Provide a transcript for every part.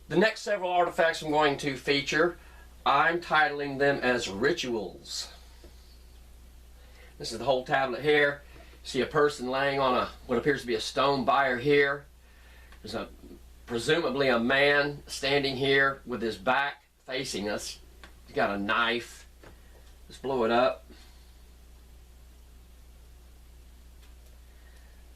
The next several artifacts I'm going to feature, I'm titling them as rituals. This is the whole tablet here. See a person laying on what appears to be a stone bier here. There's presumably a man standing here with his back facing us. He's got a knife. Let's blow it up.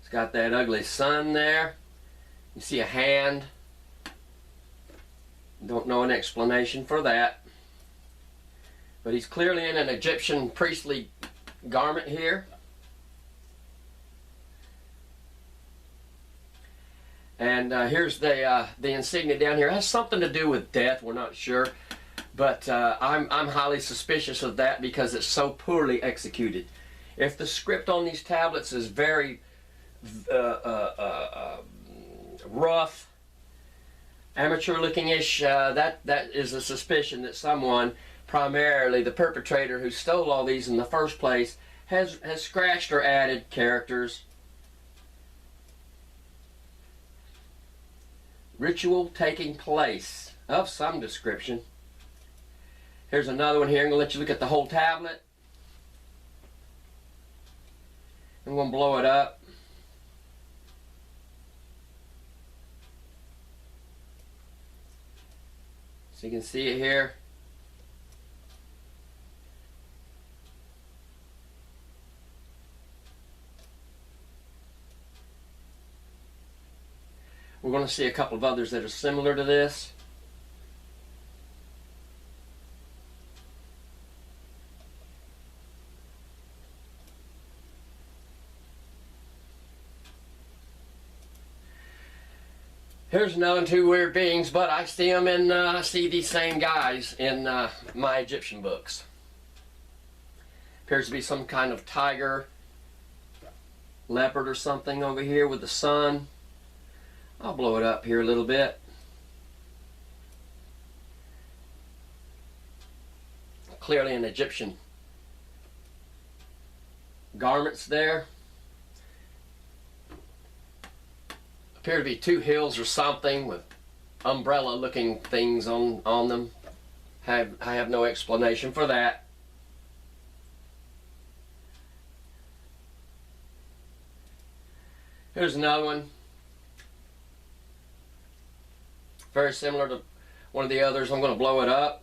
It's got that ugly sun there. You see a hand. Don't know an explanation for that. But he's clearly in an Egyptian priestly garment here. And here's the insignia down here. It has something to do with death, we're not sure. But I'm highly suspicious of that because it's so poorly executed. If the script on these tablets is very rough, amateur-looking-ish, that is a suspicion that someone, primarily the perpetrator who stole all these in the first place, has scratched or added characters. Ritual taking place of some description. Here's another one here. I'm going to let you look at the whole tablet. I'm going to blow it up. So you can see it here. We're going to see a couple of others that are similar to this. Here's another two weird beings, but I see them in, I see these same guys in my Egyptian books. Appears to be some kind of tiger, leopard or something over here with the sun. I'll blow it up here a little bit. Clearly an Egyptian garments there. Appear to be two hills or something with umbrella looking things on them. I have no explanation for that. Here's another one. Very similar to one of the others. I'm going to blow it up.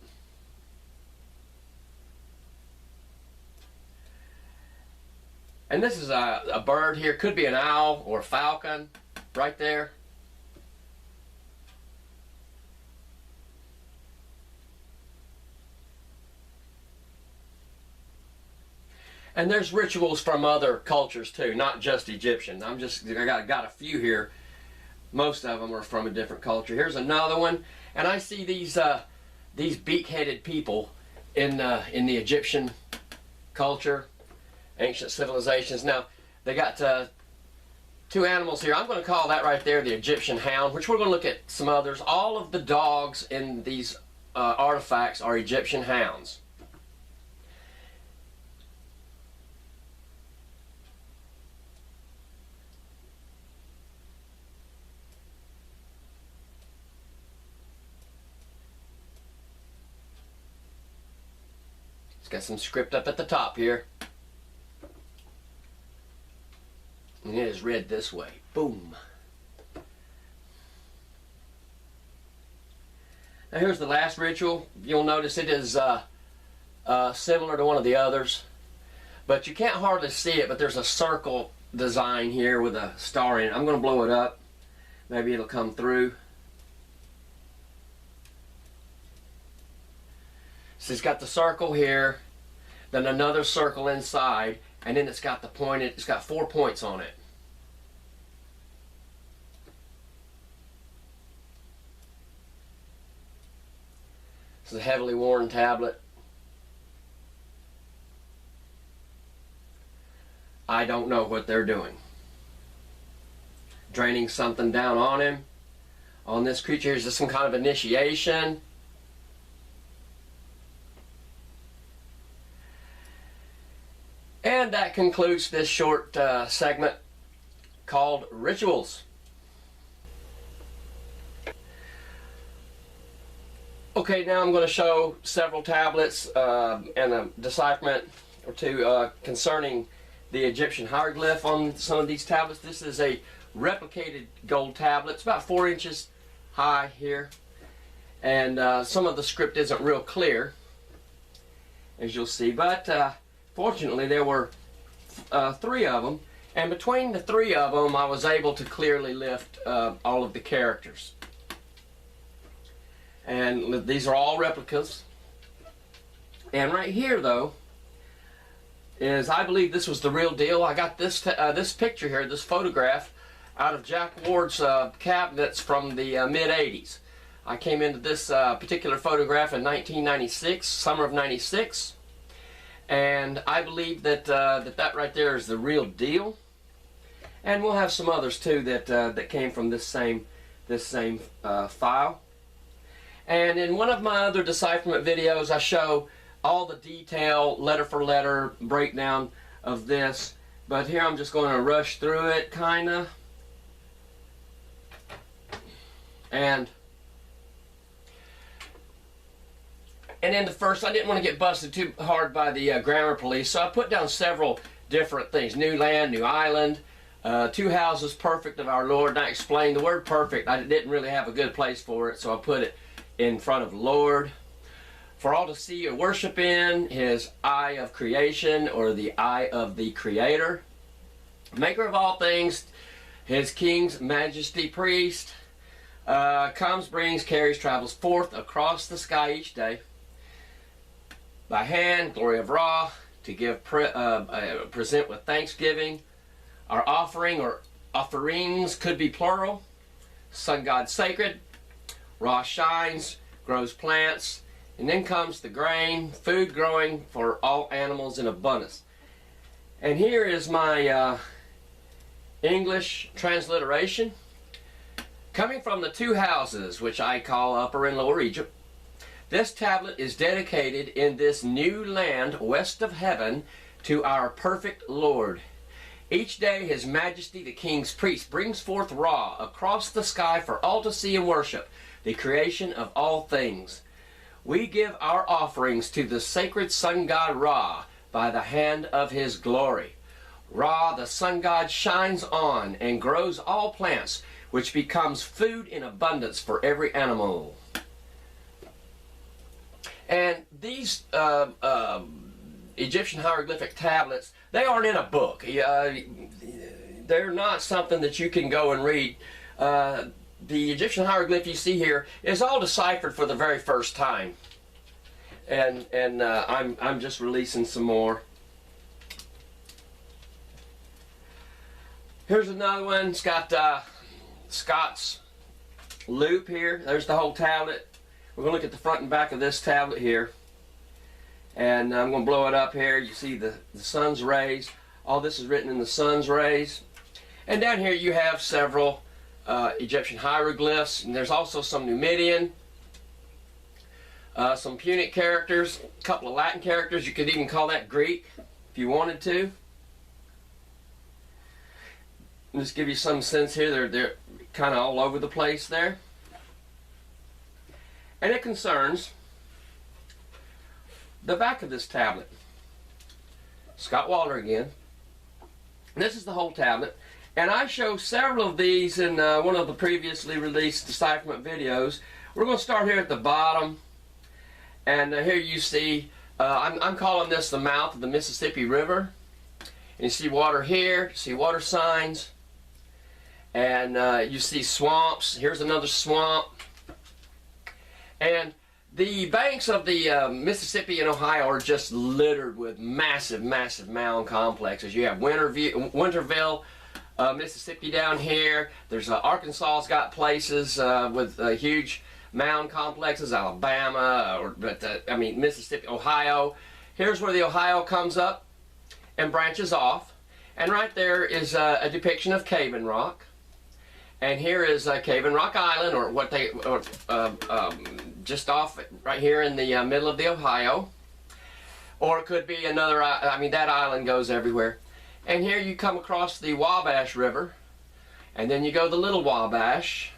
And this is a bird here. Could be an owl or a falcon right there. And there's rituals from other cultures too, not just Egyptian. I got a few here. Most of them are from a different culture. Here's another one, and I see these beak-headed people in the Egyptian culture, ancient civilizations. Now they got two animals here. I'm going to call that right there the Egyptian hound, which we're going to look at some others. All of the dogs in these artifacts are Egyptian hounds. It's got some script up at the top here. And it is read this way. Boom. Now here's the last ritual. You'll notice it is similar to one of the others. But you can't hardly see it, but there's a circle design here with a star in it. I'm going to blow it up. Maybe it'll come through. So it's got the circle here, then another circle inside, and then it's got the pointed, it's got 4 points on it. This is a heavily worn tablet. I don't know what they're doing. Draining something down on him. On this creature, is this some kind of initiation? And that concludes this short segment called Rituals. Okay, now I'm going to show several tablets and a decipherment or two concerning the Egyptian hieroglyph on some of these tablets. This is a replicated gold tablet. It's about 4 inches high here, and some of the script isn't real clear, as you'll see, but fortunately there were 3 of them, and between the 3 of them I was able to clearly lift all of the characters. And these are all replicas. And right here, though, is, I believe this was the real deal. I got this this picture here, this photograph, out of Jack Ward's cabinets from the mid-'80s. I came into this particular photograph in 1996, summer of '96, and I believe that that right there is the real deal. And we'll have some others too that came from this same file. And in one of my other decipherment videos, I show all the detail, letter for letter breakdown of this. But here I'm just going to rush through it, kind of. And in the first, I didn't want to get busted too hard by the grammar police, so I put down several different things. New land, new island, 2 houses perfect of our Lord. And I explained the word perfect. I didn't really have a good place for it, so I put it in front of Lord. For all to see or worship in, his eye of creation, or the eye of the creator. Maker of all things, his king's majesty priest. Comes, brings, carries, travels forth across the sky each day. By hand, glory of Ra, to give present with thanksgiving. Our offering or offerings could be plural. Sun God sacred. Ra shines, grows plants, and then comes the grain, food growing for all animals in abundance. And here is my English transliteration. Coming from the 2 houses, which I call Upper and Lower Egypt, this tablet is dedicated in this new land west of heaven to our perfect Lord. Each day His Majesty the King's priest brings forth Ra across the sky for all to see and worship, the creation of all things. We give our offerings to the sacred sun god Ra by the hand of his glory. Ra, the sun god, shines on and grows all plants, which becomes food in abundance for every animal. And these Egyptian hieroglyphic tablets, they aren't in a book. They're not something that you can go and read. The Egyptian hieroglyph you see here is all deciphered for the very first time, and I'm just releasing some more. Here's another one. It's got Scott's loop here. There's the whole tablet. We're going to look at the front and back of this tablet here, and I'm going to blow it up here. You see the sun's rays. All this is written in the sun's rays. And down here you have several Egyptian hieroglyphs, and there's also some Numidian, some Punic characters, a couple of Latin characters. You could even call that Greek if you wanted to. Just give you some sense here. They're kind of all over the place there, and it concerns the back of this tablet. Scott Walter again. This is the whole tablet. And I show several of these in one of the previously released decipherment videos. We're going to start here at the bottom. And here you see, I'm calling this the mouth of the Mississippi River. And you see water here, you see water signs. And you see swamps. Here's another swamp. And the banks of the Mississippi and Ohio are just littered with massive, massive mound complexes. You have Winterville, Mississippi down here. There's Arkansas's got places with huge mound complexes. Alabama, I mean Mississippi, Ohio. Here's where the Ohio comes up and branches off, and right there is a depiction of Cave-in Rock. And here is Cave-in Rock Island, or what they, just off right here in the middle of the Ohio. Or it could be another, I mean that island goes everywhere. And here you come across the Wabash River, and then you go the Little Wabash.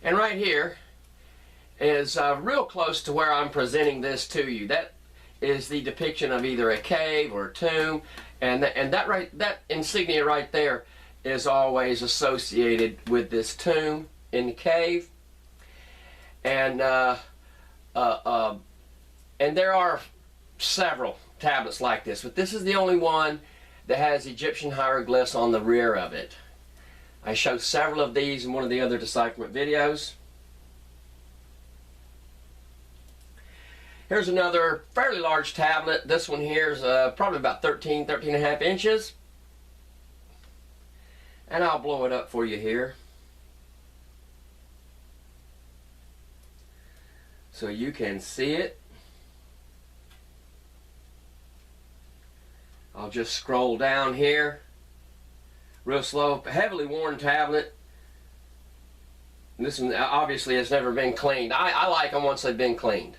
And right here is real close to where I'm presenting this to you. That is the depiction of either a cave or a tomb, and that insignia right there is always associated with this tomb in the cave. And there are several tablets like this, but this is the only one that has Egyptian hieroglyphs on the rear of it. I showed several of these in one of the other decipherment videos. Here's another fairly large tablet. This one here is probably about 13 and a half inches. And I'll blow it up for you here, so you can see it. I'll just scroll down here real slow. Heavily worn tablet. This one obviously has never been cleaned. I like them once they've been cleaned.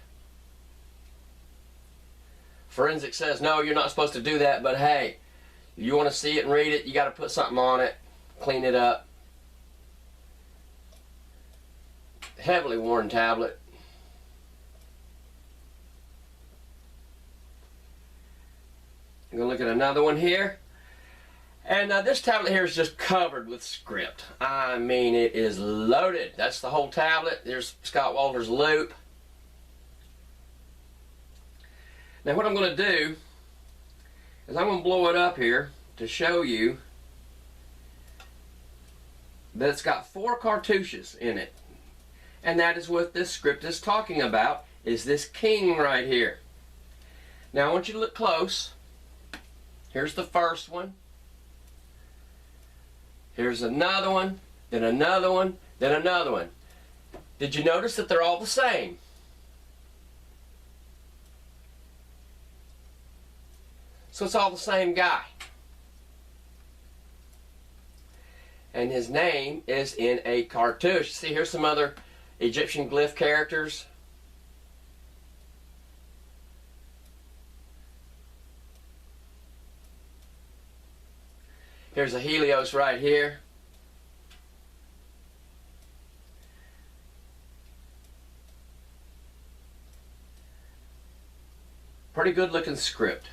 Forensic says no, you're not supposed to do that, but hey, if you want to see it and read it, you got to put something on it, clean it up. Heavily worn tablet. I'm going to look at another one here. And this tablet here is just covered with script. I mean, it is loaded. That's the whole tablet. There's Scott Walter's loop. Now what I'm going to do is I'm going to blow it up here to show you that it's got 4 cartouches in it. And that is what this script is talking about, is this king right here. Now I want you to look close. Here's the first one. Here's another one, then another one, then another one. Did you notice that they're all the same? So it's all the same guy. And his name is in a cartouche. See, here's some other Egyptian glyph characters. Here's a Helios right here. Pretty good looking script.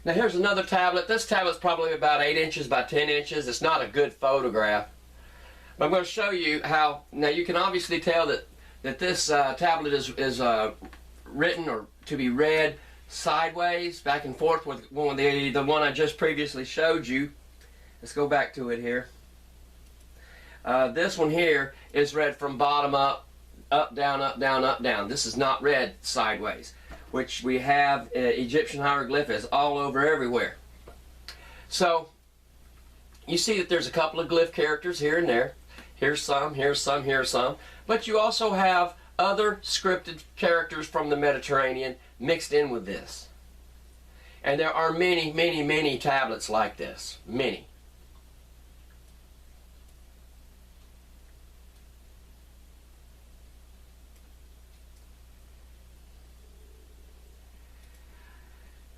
Now here's another tablet. This tablet's probably about 8 inches by 10 inches. It's not a good photograph. But I'm going to show you how, now you can obviously tell that this tablet is written or to be read sideways, back and forth with the one I just previously showed you. Let's go back to it here. This one here is read from bottom up, up, down, up, down, up, down. This is not read sideways, which we have Egyptian hieroglyphs all over everywhere. So you see that there's a couple of glyph characters here and there. Here's some, here's some, here's some. But you also have other scripted characters from the Mediterranean mixed in with this. And there are many, many, many tablets like this. Many.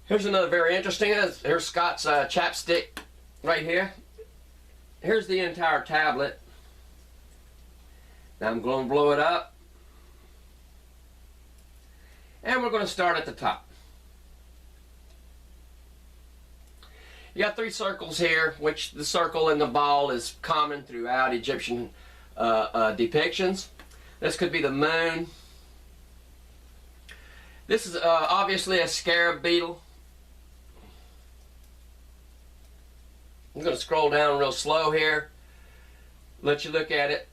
Here's another very interesting. Here's Scott's chapstick right here. Here's the entire tablet. Now I'm going to blow it up. And we're going to start at the top. You got 3 circles here, which the circle and the ball is common throughout Egyptian depictions. This could be the moon. This is obviously a scarab beetle. I'm going to scroll down real slow here, let you look at it.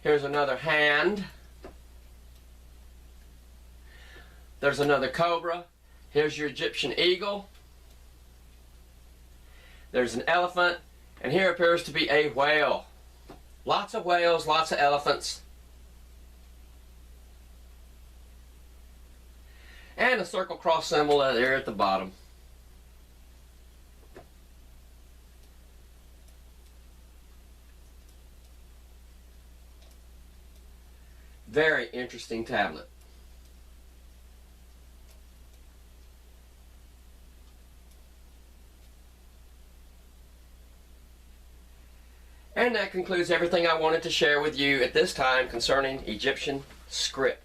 Here's another hand. There's another cobra. Here's your Egyptian eagle. There's an elephant. And here appears to be a whale. Lots of whales, lots of elephants. And a circle cross symbol there at the bottom. Very interesting tablet. And that concludes everything I wanted to share with you at this time concerning Egyptian script.